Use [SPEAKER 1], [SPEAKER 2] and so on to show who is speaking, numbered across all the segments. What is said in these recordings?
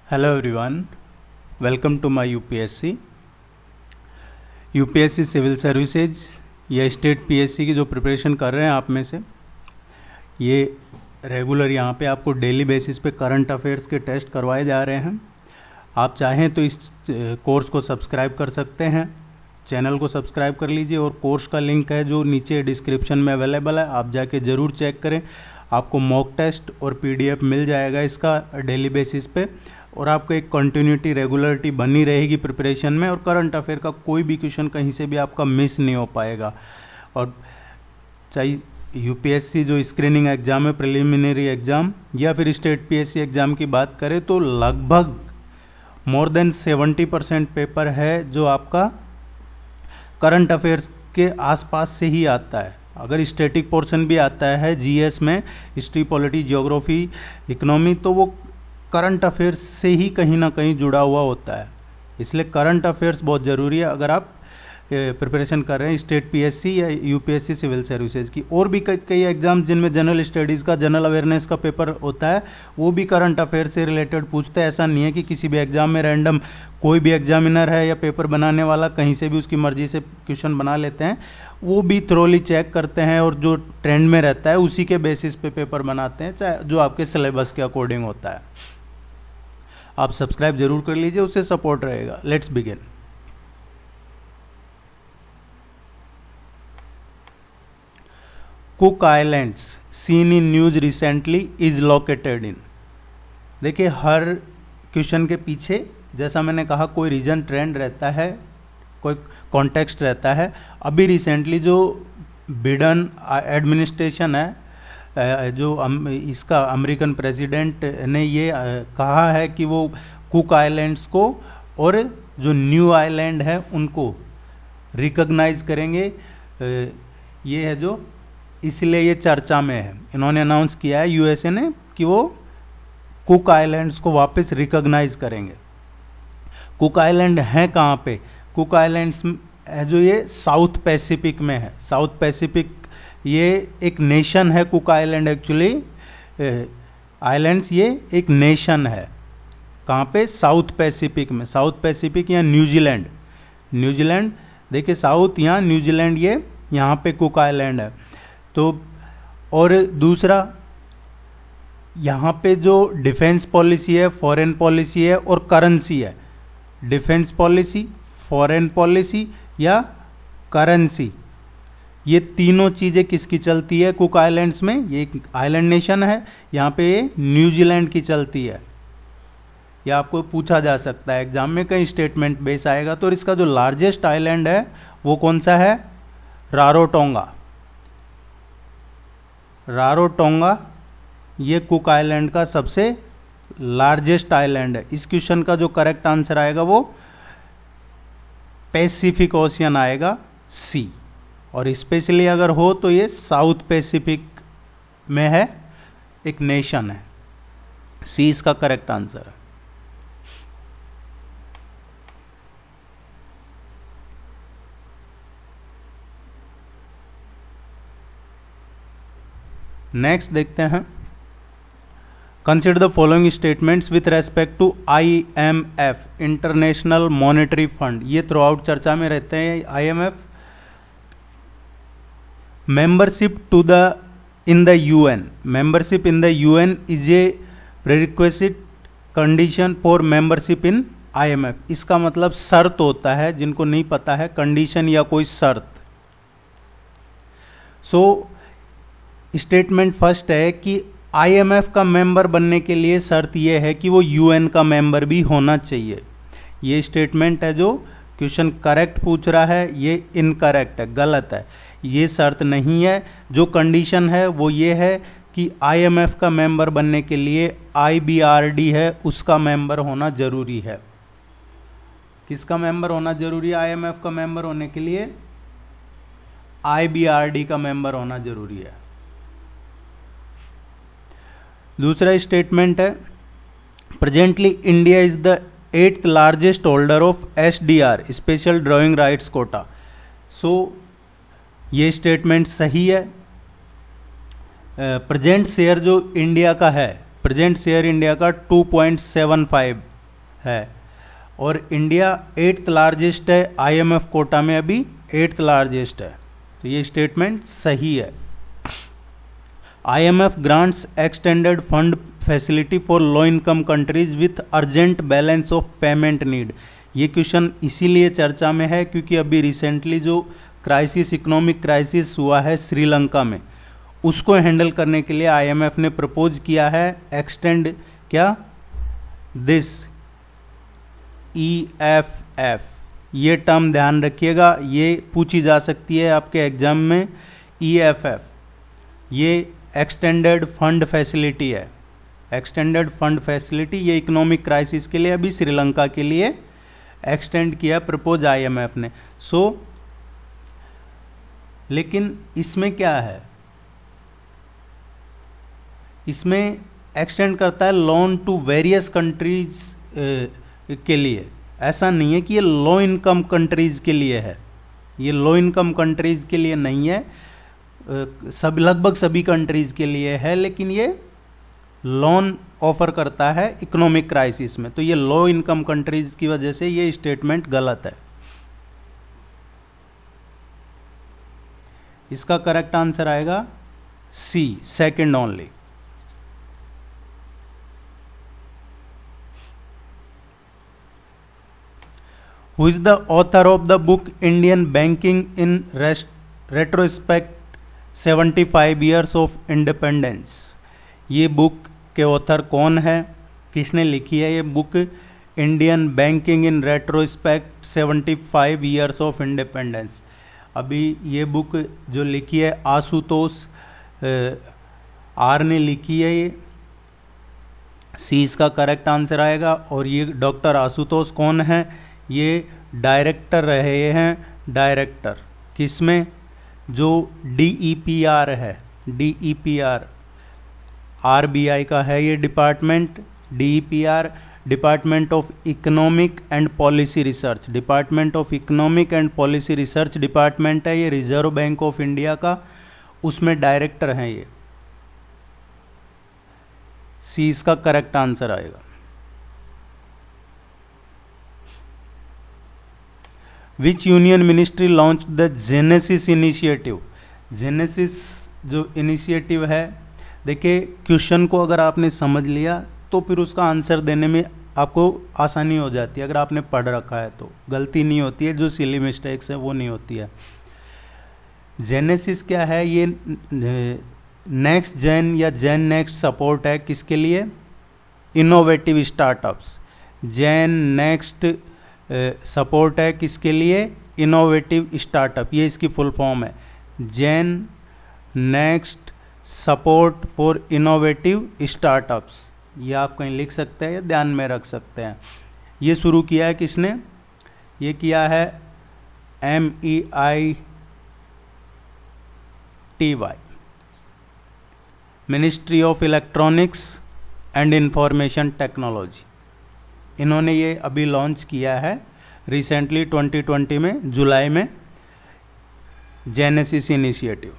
[SPEAKER 1] Hello everyone, welcome to my UPSC civil services या state PSC की जो preparation कर रहे हैं आप में से, ये रेगुलर यहाँ पे आपको डेली बेसिस पे करंट अफेयर्स के टेस्ट करवाए जा रहे हैं। आप चाहें तो इस कोर्स को सब्सक्राइब कर सकते हैं, चैनल को सब्सक्राइब कर लीजिए और कोर्स का लिंक है जो नीचे डिस्क्रिप्शन में अवेलेबल है, आप जाके ज़रूर चेक करें। आपको मॉक टेस्ट और पीडीएफ मिल जाएगा इसका डेली बेसिस पे, और आपको एक कंटिन्यूटी रेगुलरिटी बनी रहेगी प्रिपरेशन में, और करंट अफेयर का कोई भी क्वेश्चन कहीं से भी आपका मिस नहीं हो पाएगा। और चाहे यूपीएससी जो स्क्रीनिंग एग्ज़ाम है, प्रिलिमिनरी एग्ज़ाम, या फिर स्टेट पीएससी एग्ज़ाम की बात करें तो लगभग मोर देन 70% पेपर है जो आपका करंट अफेयर्स के आसपास से ही आता है। अगर स्टैटिक पोर्शन भी आता है जीएस में, हिस्ट्री, पॉलिटी, जियोग्राफी, इकोनॉमी, तो वो करंट अफेयर्स से ही कहीं ना कहीं जुड़ा हुआ होता है। इसलिए करंट अफेयर्स बहुत ज़रूरी है अगर आप प्रिपरेशन कर रहे हैं स्टेट पीएससी या यूपीएससी सिविल सर्विसेज की। और भी कई एग्जाम्स जिनमें जनरल स्टडीज़ का, जनरल अवेयरनेस का पेपर होता है, वो भी करंट अफेयर से रिलेटेड पूछते हैं। ऐसा नहीं है कि किसी भी एग्जाम में रैंडम कोई भी एग्जामिनर है या पेपर बनाने वाला कहीं से भी उसकी मर्जी से क्वेश्चन बना लेते हैं। वो भी थ्रोली चेक करते हैं और जो ट्रेंड में रहता है उसी के बेसिस पे पेपर बनाते हैं, चाहे जो आपके सिलेबस के अकॉर्डिंग होता है। आप सब्सक्राइब जरूर कर लीजिए, उससे सपोर्ट रहेगा। Let's begin. Cook islands scene in news recently is located in. देखिए, हर क्वेश्चन के पीछे, जैसा मैंने कहा, कोई रीजन, ट्रेंड रहता है, कोई कॉन्टेक्स्ट रहता है। अभी रिसेंटली जो बिडेन एडमिनिस्ट्रेशन है, जो इसका अमेरिकन प्रेसिडेंट ने ये कहा है कि वो कुक आइलैंड्स को और जो न्यू आइलैंड है उनको रिकॉग्नाइज करेंगे। ये है जो, इसलिए ये चर्चा में है। इन्होंने अनाउंस किया है यूएसए ने कि वो कुक आइलैंड्स को वापस रिकॉग्नाइज करेंगे। कुक आइलैंड है कहाँ पे? कुक आइलैंड्स है जो ये साउथ पैसिफिक में है। साउथ पैसिफिक ये एक नेशन है। कुक आइलैंड एक्चुअली आइलैंड्स ये एक नेशन है। कहाँ पे? साउथ पैसिफिक में। साउथ पैसिफिक या न्यूजीलैंड, न्यूजीलैंड देखिए, साउथ यहाँ, न्यूजीलैंड ये यहाँ पे कुक आइलैंड है। तो और दूसरा, यहाँ पे जो डिफेंस पॉलिसी है, फॉरेन पॉलिसी है और करेंसी है। डिफेंस पॉलिसी, फॉरेन पॉलिसी या करेंसी, ये तीनों चीज़ें किसकी चलती है कुक आइलैंड्स में? ये एक आइलैंड नेशन है, यहाँ पे ये न्यूजीलैंड की चलती है। यह आपको पूछा जा सकता है एग्जाम में, कहीं स्टेटमेंट बेस आएगा। तो इसका जो लार्जेस्ट आइलैंड है वो कौन सा है? रारोटोंगा। रारोटोंगा ये कुक आइलैंड का सबसे लार्जेस्ट आइलैंड है। इस क्वेश्चन का जो करेक्ट आंसर आएगा वो पैसिफिक ओशियन आएगा, सी। और स्पेशली अगर हो तो ये साउथ पैसिफिक में है, एक नेशन है। सी इसका करेक्ट आंसर है। नेक्स्ट देखते हैं, consider the following statements with respect to IMF, International Monetary Fund. ये थ्रू आउट चर्चा में रहते हैं। IMF membership to the in the UN, membership in the UN is a prerequisite condition for membership in IMF। इसका मतलब शर्त होता है, जिनको नहीं पता है, कंडीशन या कोई शर्त। सो स्टेटमेंट फर्स्ट है कि IMF का मेंबर बनने के लिए शर्त यह है कि वो UN का मेंबर भी होना चाहिए। ये स्टेटमेंट है जो क्वेश्चन करेक्ट पूछ रहा है, ये इनकरेक्ट है, गलत है। ये शर्त नहीं है। जो कंडीशन है वो ये है कि IMF का मेंबर बनने के लिए IBRD है, उसका मेंबर होना जरूरी है। किसका मेंबर होना जरूरी है IMF का मेंबर होने के लिए? IBRD का मेंबर होना जरूरी है। दूसरा स्टेटमेंट है, presently India is the 8th largest holder of SDR, special drawing rights quota. So ये स्टेटमेंट सही है। प्रेजेंट शेयर जो इंडिया का है, प्रेजेंट शेयर इंडिया का 2.75 है। और इंडिया 8th लार्जेस्ट है IMF कोटा में, अभी 8th लार्जेस्ट है, तो ये स्टेटमेंट सही है। IMF grants extended fund facility for low income countries with urgent balance of payment need. ये क्वेश्चन इसीलिए चर्चा में है क्योंकि अभी रिसेंटली जो क्राइसिस, इकोनॉमिक क्राइसिस हुआ है श्रीलंका में, उसको हैंडल करने के लिए IMF ने प्रपोज किया है एक्सटेंड क्या दिस EFF। ये टर्म ध्यान रखिएगा, ये पूछी जा सकती है आपके एग्जाम में। EFF ये एक्सटेंडेड फंड फैसिलिटी है। एक्सटेंडेड फंड फैसिलिटी ये इकोनॉमिक क्राइसिस के लिए अभी श्रीलंका के लिए एक्सटेंड किया प्रपोज IMF ने। लेकिन इसमें क्या है, इसमें एक्सटेंड करता है लोन टू वेरियस कंट्रीज के लिए। ऐसा नहीं है कि ये लो इनकम कंट्रीज के लिए है, ये लो इनकम कंट्रीज के लिए नहीं है, सब लगभग सभी कंट्रीज के लिए है, लेकिन ये लोन ऑफर करता है इकोनॉमिक क्राइसिस में। तो ये लो इनकम कंट्रीज की वजह से ये स्टेटमेंट गलत है। इसका करेक्ट आंसर आएगा C, second only. Who is the author of the book Indian Banking in Retrospect 75 Years of Independence? ये बुक के ऑथर कौन है, किसने लिखी है ये book Indian banking in retrospect 75 Years of Independence? अभी ये बुक जो लिखी है आशुतोष R ने लिखी है, ये C इसका करेक्ट आंसर आएगा। और ये डॉक्टर आशुतोष कौन है, ये डायरेक्टर रहे हैं, डायरेक्टर किसमें, जो DEPR है, DEPR RBI का है ये department. DEPR department of economic and policy research, department of economic and policy research department है ये रिजर्व बैंक ऑफ इंडिया का, उसमें डायरेक्टर हैं ये। C इसका करेक्ट आंसर आएगा। विच union ministry launch the genesis initiative? Genesis जो इनिशिएटिव है, देखिए क्वेश्चन को अगर आपने समझ लिया तो फिर उसका आंसर देने में आपको आसानी हो जाती है। अगर आपने पढ़ रखा है तो गलती नहीं होती है, जो सिली मिस्टेक्स है वो नहीं होती है। जेनेसिस क्या है, ये नेक्स्ट जेन या जेन नेक्स्ट सपोर्ट है किसके लिए, इनोवेटिव स्टार्टअप्स। जेन नेक्स्ट सपोर्ट है किसके लिए, इनोवेटिव स्टार्टअप, ये इसकी फुल फॉर्म है, Gen Next support for innovative startups. ये आप कहीं लिख सकते हैं या ध्यान में रख सकते हैं। ये शुरू किया है किसने, ये किया है MEITY, ministry of electronics and information technology. इन्होंने ये अभी लॉन्च किया है रिसेंटली 2020 में, जुलाई में, Genesis initiative.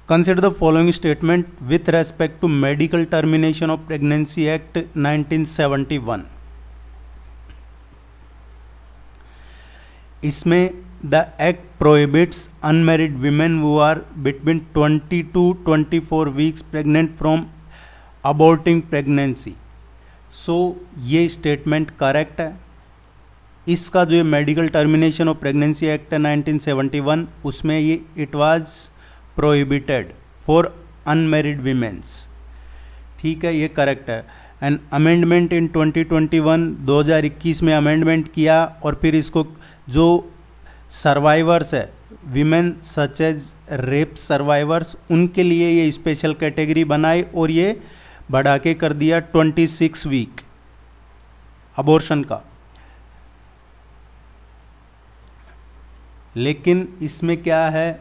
[SPEAKER 1] Consider the following statement with respect to medical termination of pregnancy act 1971। इसमें the act prohibits unmarried women who are between 20 to 24 weeks pregnant from aborting pregnancy. So ये statement correct है। इसका जो medical termination of pregnancy act है 1971, उसमें ये it was prohibited for unmarried womens, ठीक है, ये करेक्ट है। एंड अमेंडमेंट इन 2021 2021 में अमेंडमेंट किया, और फिर इसको जो सर्वाइवर्स है, women such as rape survivors, उनके लिए ये स्पेशल कैटेगरी बनाई और ये बढ़ा के कर दिया 26 वीक अबॉर्शन का। लेकिन इसमें क्या है,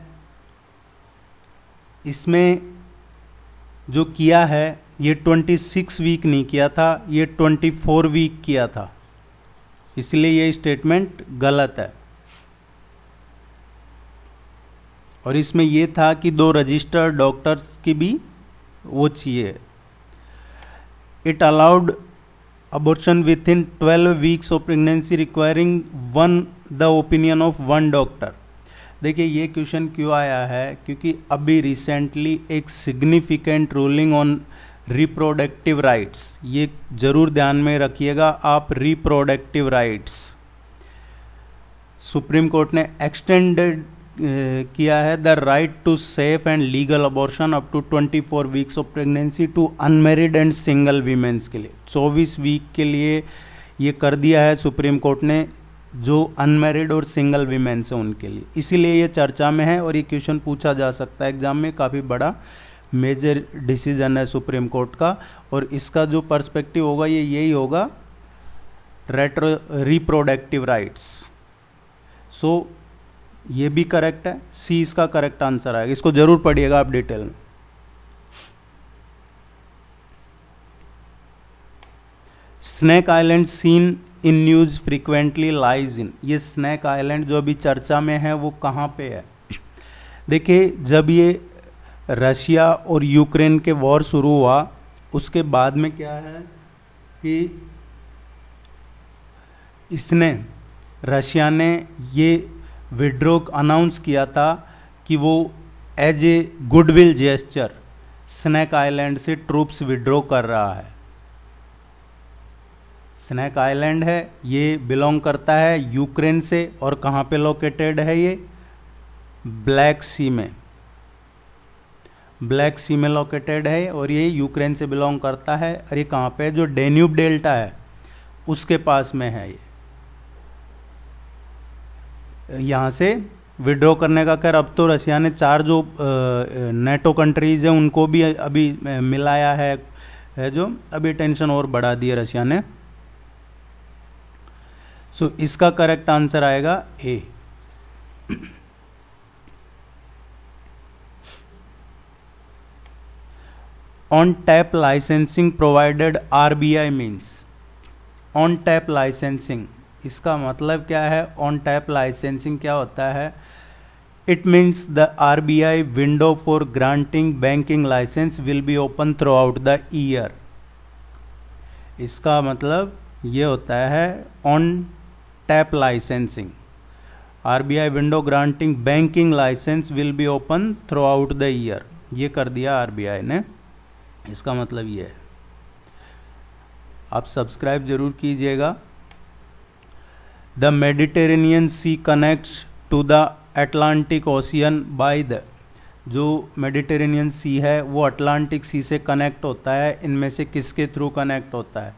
[SPEAKER 1] इसमें जो किया है ये 26 वीक नहीं किया था, ये 24 वीक किया था, इसलिए ये स्टेटमेंट गलत है। और इसमें ये था कि 2 रजिस्टर्ड डॉक्टर्स की भी वो चाहिए, it allowed abortion with in 12 weeks of pregnancy requiring the opinion of one doctor. देखिए ये क्वेश्चन क्यों आया है, क्योंकि अभी रिसेंटली एक significant ruling on reproductive rights, ये जरूर ध्यान में रखिएगा आप, रिप्रोडक्टिव राइट्स सुप्रीम कोर्ट ने एक्सटेंडेड किया है the right to safe and legal abortion up to 24 weeks of pregnancy to unmarried and single womens के लिए। 24 वीक के लिए ये कर दिया है सुप्रीम कोर्ट ने, जो अनमेरिड और सिंगल वीमेंस हैं उनके लिए, इसीलिए ये चर्चा में है और ये क्वेश्चन पूछा जा सकता है एग्जाम में। काफ़ी बड़ा मेजर डिसीजन है सुप्रीम कोर्ट का, और इसका जो पर्सपेक्टिव होगा ये यही होगा, रिप्रोडक्टिव राइट्स। सो ये भी करेक्ट है, सी इसका करेक्ट आंसर आएगा, इसको जरूर पढ़िएगा आप डिटेल में। Snake Island seen in news frequently lies in, ये स्नैक आइलैंड जो अभी चर्चा में है वो कहाँ पे है? देखिए जब ये रशिया और यूक्रेन के वॉर शुरू हुआ उसके बाद में क्या है कि रशिया ने ये विड्रॉ अनाउंस किया था कि वो as a goodwill gesture Snake Island से ट्रूप्स विड्रॉ कर रहा है। स्नैक आइलैंड है, ये बिलोंग करता है यूक्रेन से, और कहाँ पे लोकेटेड है ये? ब्लैक सी में, ब्लैक सी में लोकेटेड है, और ये यूक्रेन से बिलोंग करता है। और ये कहाँ पे है? जो डेन्यूब डेल्टा है उसके पास में है ये। यहाँ से विड्रॉ करने का, खैर अब तो रशिया ने 4 जो नेटो कंट्रीज हैं उनको भी अभी मिलाया है जो अभी टेंशन और बढ़ा दी है रशिया ने। सो इसका करेक्ट आंसर आएगा A. On tap licensing provided RBI means, on tap licensing इसका मतलब क्या है? ऑन टैप लाइसेंसिंग क्या होता है? It means the RBI window for granting banking license will be open throughout the year. इसका मतलब ये होता है on tap licensing, RBI window granting banking license will be open throughout the year, ये कर दिया RBI ने। इसका मतलब ये है। आप सब्सक्राइब जरूर कीजिएगा। The Mediterranean Sea connects to the Atlantic Ocean by the, जो मेडिटेरेनियन सी है वो अटलांटिक सी से कनेक्ट होता है, इनमें से किसके थ्रू कनेक्ट होता है?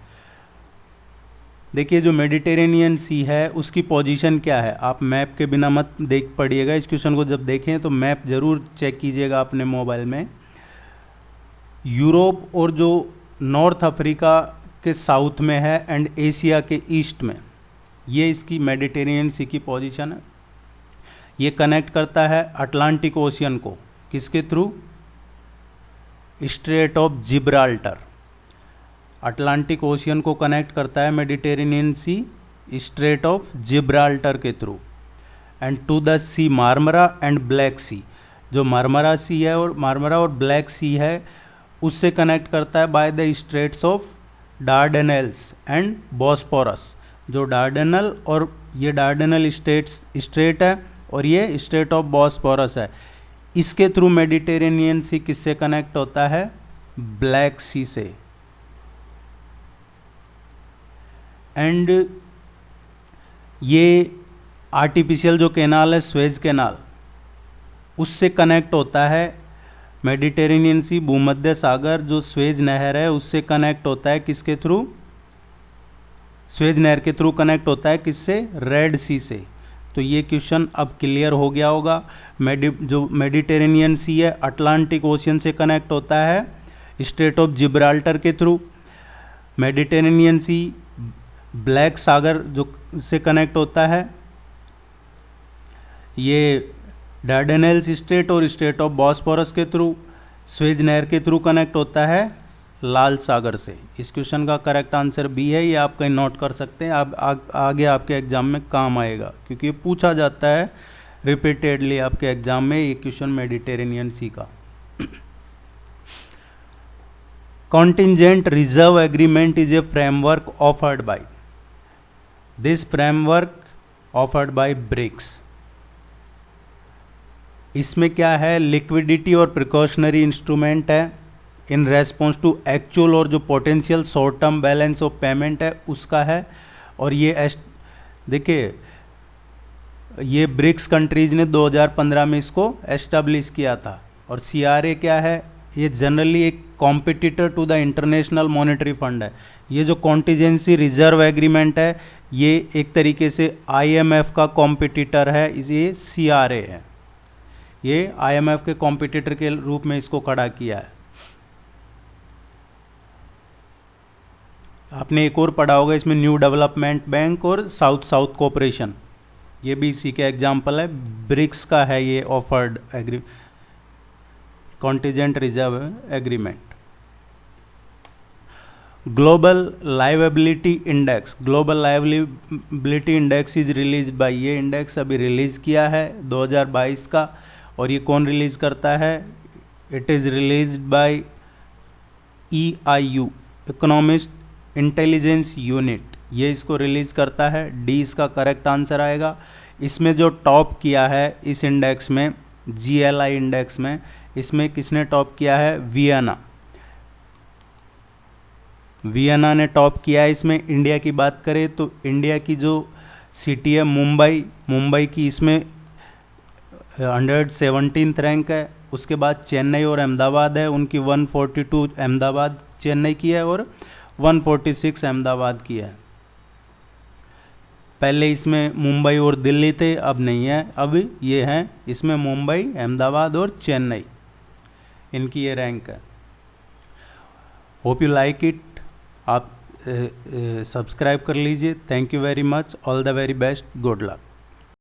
[SPEAKER 1] देखिए जो मेडिटेरेनियन सी है उसकी पोजीशन क्या है? आप मैप के बिना मत देख पढ़िएगा, इस क्वेश्चन को जब देखें तो मैप जरूर चेक कीजिएगा अपने मोबाइल में। यूरोप और जो नॉर्थ अफ्रीका के साउथ में है एंड एशिया के ईस्ट में, ये इसकी मेडिटेरेनियन सी की पोजीशन है। ये कनेक्ट करता है अटलांटिक ओशियन को, किसके through? Strait of Gibraltar. Atlantic Ocean को कनेक्ट करता है Mediterranean Sea Strait of Gibraltar के through, and to the Sea Marmara and Black Sea, जो मार्मरा सी है और मार्मरा और ब्लैक सी है उससे कनेक्ट करता है by the straits of Dardanelles and Bosphorus. जो डार्डेनल और ये डार्डेनल स्ट्रेट है और ये स्ट्रेट ऑफ बॉस्फोरस है, इसके थ्रू मेडिटेरेनियन सी किससे कनेक्ट होता है? ब्लैक सी से। एंड ये आर्टिफिशियल जो कैनाल है स्वेज कैनाल, उससे कनेक्ट होता है मेडिटेरेनियन सी, भूमध्य सागर जो स्वेज नहर है उससे कनेक्ट होता है किसके थ्रू? स्वेज नहर के थ्रू कनेक्ट होता है किससे? रेड सी से। तो ये क्वेश्चन अब क्लियर हो गया होगा। जो मेडिटेरेनियन सी है अटलांटिक ओशियन से कनेक्ट होता है स्ट्रेट ऑफ जिब्राल्टर के थ्रू। मेडिटेरेनियन सी ब्लैक सागर जो से कनेक्ट होता है ये डार्डेनेल्स स्ट्रेट और स्ट्रेट ऑफ बॉस्फोरस के थ्रू। स्वेज नहर के थ्रू कनेक्ट होता है लाल सागर से। इस क्वेश्चन का करेक्ट आंसर बी है, ये आप कहीं नोट कर सकते हैं, आप आगे आपके एग्जाम में काम आएगा क्योंकि ये पूछा जाता है रिपीटेडली आपके एग्जाम में ये क्वेश्चन मेडिटेरेनियन सी का। contingent reserve agreement is a framework offered by, this framework offered by BRICS. इसमें क्या है, लिक्विडिटी और प्रिकॉशनरी इंस्ट्रूमेंट है इन रेस्पॉन्स टू एक्चुअल और जो potential short term balance of payment है उसका है। और ये देखिए ये ब्रिक्स कंट्रीज ने 2015 में इसको एस्टेब्लिश किया था। और CRA क्या है, ये जनरली एक competitor to the International Monetary Fund है। ये जो कॉन्टीजेंसी रिजर्व एग्रीमेंट है ये एक तरीके से IMF का कॉम्पिटिटर है, ये CRA है, ये IMF के कॉम्पिटिटर के रूप में इसको खड़ा किया है। आपने एक और पढ़ा होगा इसमें न्यू डेवलपमेंट बैंक और साउथ साउथ कोऑपरेशन, ये भी इसी के एग्जाम्पल है। ब्रिक्स का है ये offered contingent reserve agreement. Global liveability index, global liveability index is release by, ये इंडेक्स अभी रिलीज किया है 2022 का। और ये कौन रिलीज करता है, it is release by EIU, economist intelligence unit, ये इसको रिलीज करता है। डी इसका करेक्ट आंसर आएगा। इसमें जो टॉप किया है इस इंडेक्स में, GLI इंडेक्स में, इसमें किसने टॉप किया है, वियना ने टॉप किया है। इसमें इंडिया की बात करें तो इंडिया की जो सिटी है मुंबई की इसमें 117th रैंक है। उसके बाद चेन्नई और अहमदाबाद है, उनकी 142 अहमदाबाद चेन्नई की है और 146 अहमदाबाद की है। पहले इसमें मुंबई और दिल्ली थे, अब नहीं है, अब ये हैं इसमें मुंबई, अहमदाबाद और चेन्नई, इनकी ये रैंक है। होप यू लाइक इट, आप सब्सक्राइब कर लीजिए। Thank you very much, all the very best, good luck.